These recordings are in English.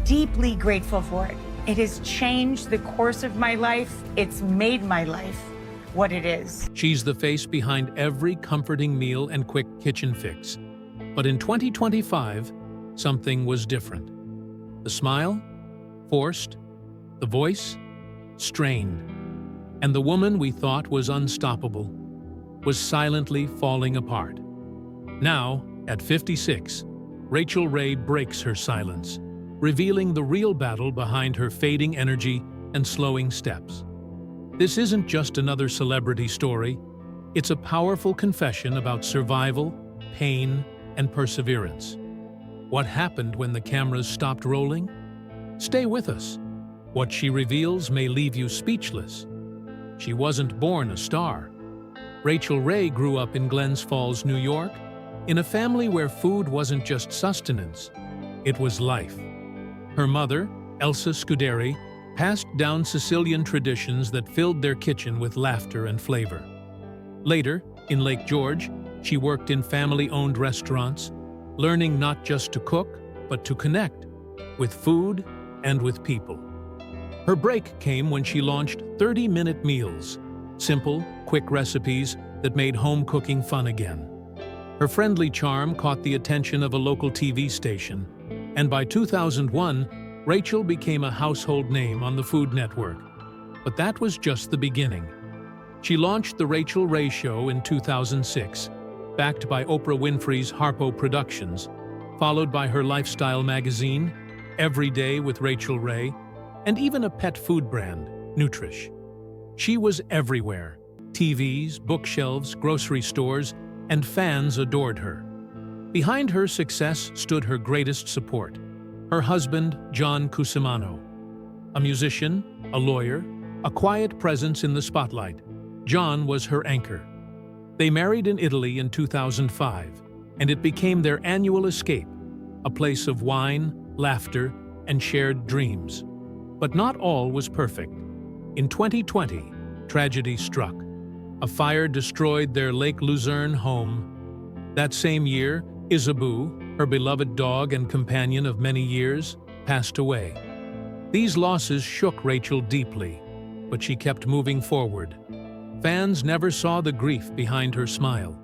deeply grateful for it. It has changed the course of my life. It's made my life what it is. She's the face behind every comforting meal and quick kitchen fix. But in 2025, something was different. The smile? Forced. The voice? Strained. And the woman we thought was unstoppable was silently falling apart. Now, at 56, Rachael Ray breaks her silence, revealing the real battle behind her fading energy and slowing steps. This isn't just another celebrity story. It's a powerful confession about survival, pain, and perseverance. What happened when the cameras stopped rolling? Stay with us. What she reveals may leave you speechless. She wasn't born a star. Rachael Ray grew up in Glens Falls, New York, in a family where food wasn't just sustenance, it was life. Her mother, Elsa Scuderi, passed down Sicilian traditions that filled their kitchen with laughter and flavor. Later, in Lake George, she worked in family-owned restaurants, learning not just to cook, but to connect with food and with people. Her break came when she launched 30-minute meals, simple, quick recipes that made home cooking fun again. Her friendly charm caught the attention of a local TV station, and by 2001, Rachael became a household name on the Food Network. But that was just the beginning. She launched The Rachael Ray Show in 2006, backed by Oprah Winfrey's Harpo Productions, followed by her lifestyle magazine, Every Day with Rachael Ray, and even a pet food brand, Nutrish. She was everywhere: TVs, bookshelves, grocery stores, and fans adored her. Behind her success stood her greatest support, her husband, John Cusimano. A musician, a lawyer, a quiet presence in the spotlight, John was her anchor. They married in Italy in 2005, and it became their annual escape, a place of wine, laughter, and shared dreams. But not all was perfect. In 2020, tragedy struck. A fire destroyed their Lake Luzerne home. That same year, Isabeau, her beloved dog and companion of many years, passed away. These losses shook Rachael deeply, but she kept moving forward. Fans never saw the grief behind her smile.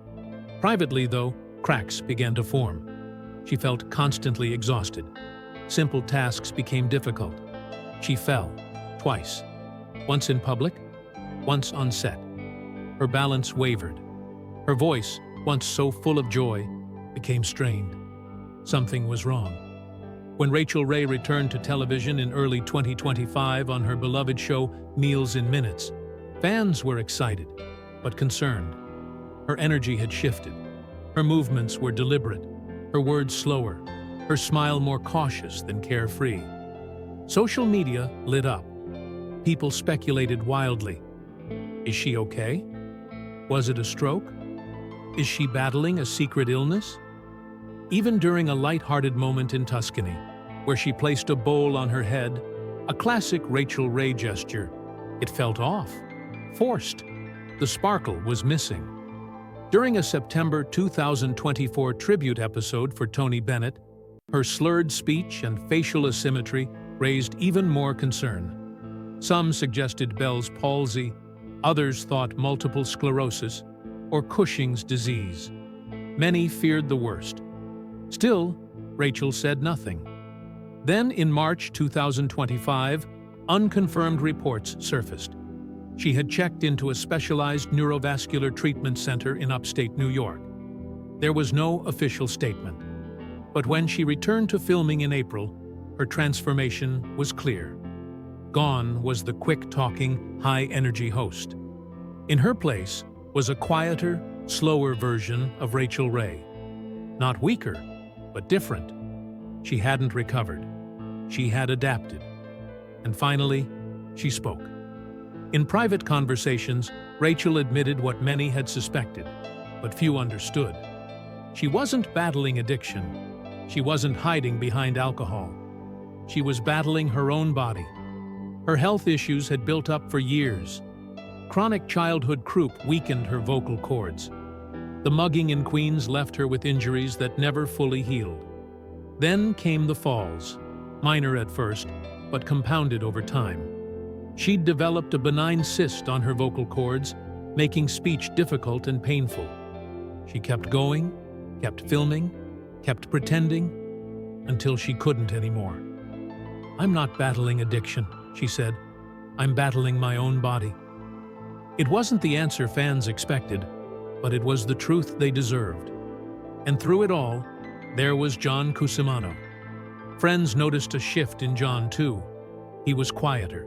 Privately, though, cracks began to form. She felt constantly exhausted. Simple tasks became difficult. She fell, twice. Once in public, once on set. Her balance wavered. Her voice, once so full of joy, became strained. Something was wrong. When Rachael Ray returned to television in early 2025 on her beloved show Meals in Minutes, fans were excited, but concerned. Her energy had shifted. Her movements were deliberate, her words slower, her smile more cautious than carefree. Social media lit up. People speculated wildly. Is she okay? Was it a stroke? Is she battling a secret illness? Even during a light-hearted moment in Tuscany, where she placed a bowl on her head, a classic Rachael Ray gesture, it felt off, forced. The sparkle was missing. During a September 2024 tribute episode for Tony Bennett, her slurred speech and facial asymmetry raised even more concern. Some suggested Bell's palsy, others thought multiple sclerosis or Cushing's disease. Many feared the worst. Still, Rachael said nothing. Then, in March 2025, unconfirmed reports surfaced. She had checked into a specialized neurovascular treatment center in upstate New York. There was no official statement. But when she returned to filming in April, her transformation was clear. Gone was the quick-talking, high-energy host. In her place was a quieter, slower version of Rachael Ray. Not weaker, but different. She hadn't recovered. She had adapted. And finally, she spoke. In private conversations, Rachael admitted what many had suspected, but few understood. She wasn't battling addiction. She wasn't hiding behind alcohol. She was battling her own body. Her health issues had built up for years. Chronic childhood croup weakened her vocal cords. The mugging in Queens left her with injuries that never fully healed. Then came the falls. minor at first, but compounded over time. She'd developed a benign cyst on her vocal cords, making speech difficult and painful. She kept going, kept filming, kept pretending, until she couldn't anymore. "I'm not battling addiction," she said. "I'm battling my own body." It wasn't the answer fans expected, but it was the truth they deserved. And through it all, there was John Cusimano. Friends noticed a shift in John, too. He was quieter.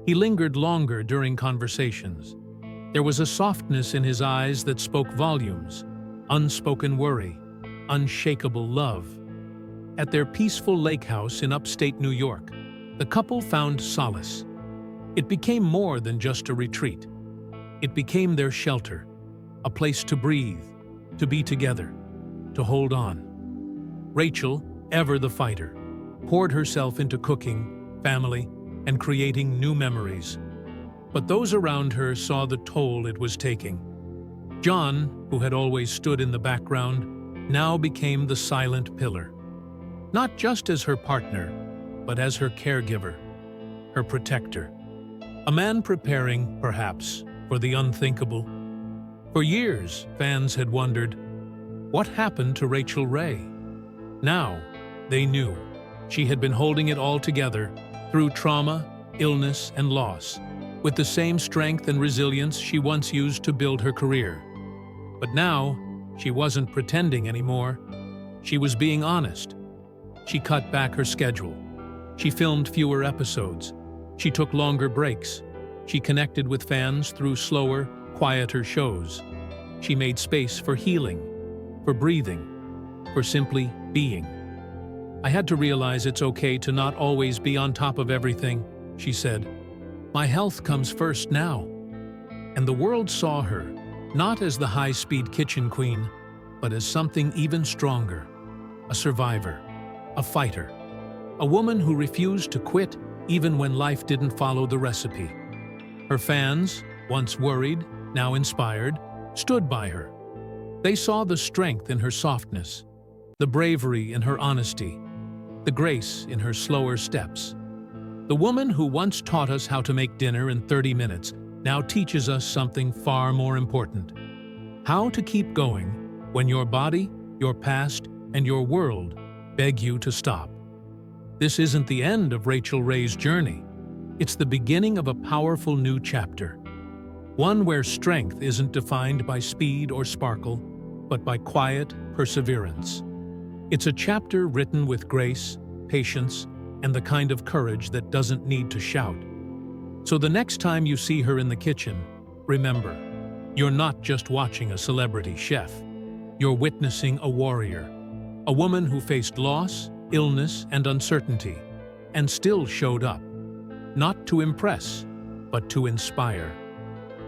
He lingered longer during conversations. There was a softness in his eyes that spoke volumes, unspoken worry, unshakable love. At their peaceful lake house in upstate New York, the couple found solace. It became more than just a retreat. It became their shelter, a place to breathe, to be together, to hold on. Rachael, ever the fighter, poured herself into cooking, family, and creating new memories. But those around her saw the toll it was taking. John, who had always stood in the background, now became the silent pillar. Not just as her partner, but as her caregiver, her protector. A man preparing, perhaps, for the unthinkable. For years, fans had wondered, what happened to Rachael Ray? Now, they knew. She had been holding it all together through trauma, illness, and loss, with the same strength and resilience she once used to build her career. But now, she wasn't pretending anymore. She was being honest. She cut back her schedule. She filmed fewer episodes. She took longer breaks. She connected with fans through slower, quieter shows. She made space for healing, for breathing, for simply being. "I had to realize it's okay to not always be on top of everything," she said. "My health comes first now." And the world saw her, not as the high-speed kitchen queen, but as something even stronger. A survivor, a fighter, a woman who refused to quit even when life didn't follow the recipe. Her fans, once worried, now inspired, stood by her. They saw the strength in her softness, the bravery in her honesty, the grace in her slower steps. The woman who once taught us how to make dinner in 30 minutes now teaches us something far more important: how to keep going when your body, your past, and your world beg you to stop. This isn't the end of Rachael Ray's journey. It's the beginning of a powerful new chapter. One where strength isn't defined by speed or sparkle, but by quiet perseverance. It's a chapter written with grace, patience, and the kind of courage that doesn't need to shout. So the next time you see her in the kitchen, remember, you're not just watching a celebrity chef. You're witnessing a warrior, a woman who faced loss, illness, and uncertainty, and still showed up. Not to impress, but to inspire.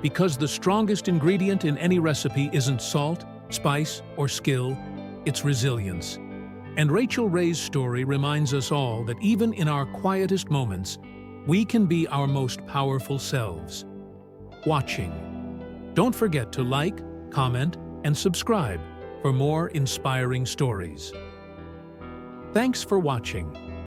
Because the strongest ingredient in any recipe isn't salt, spice, or skill, it's resilience. And Rachael Ray's story reminds us all that even in our quietest moments, we can be our most powerful selves. Watching. Don't forget to like, comment, and subscribe for more inspiring stories. Thanks for watching.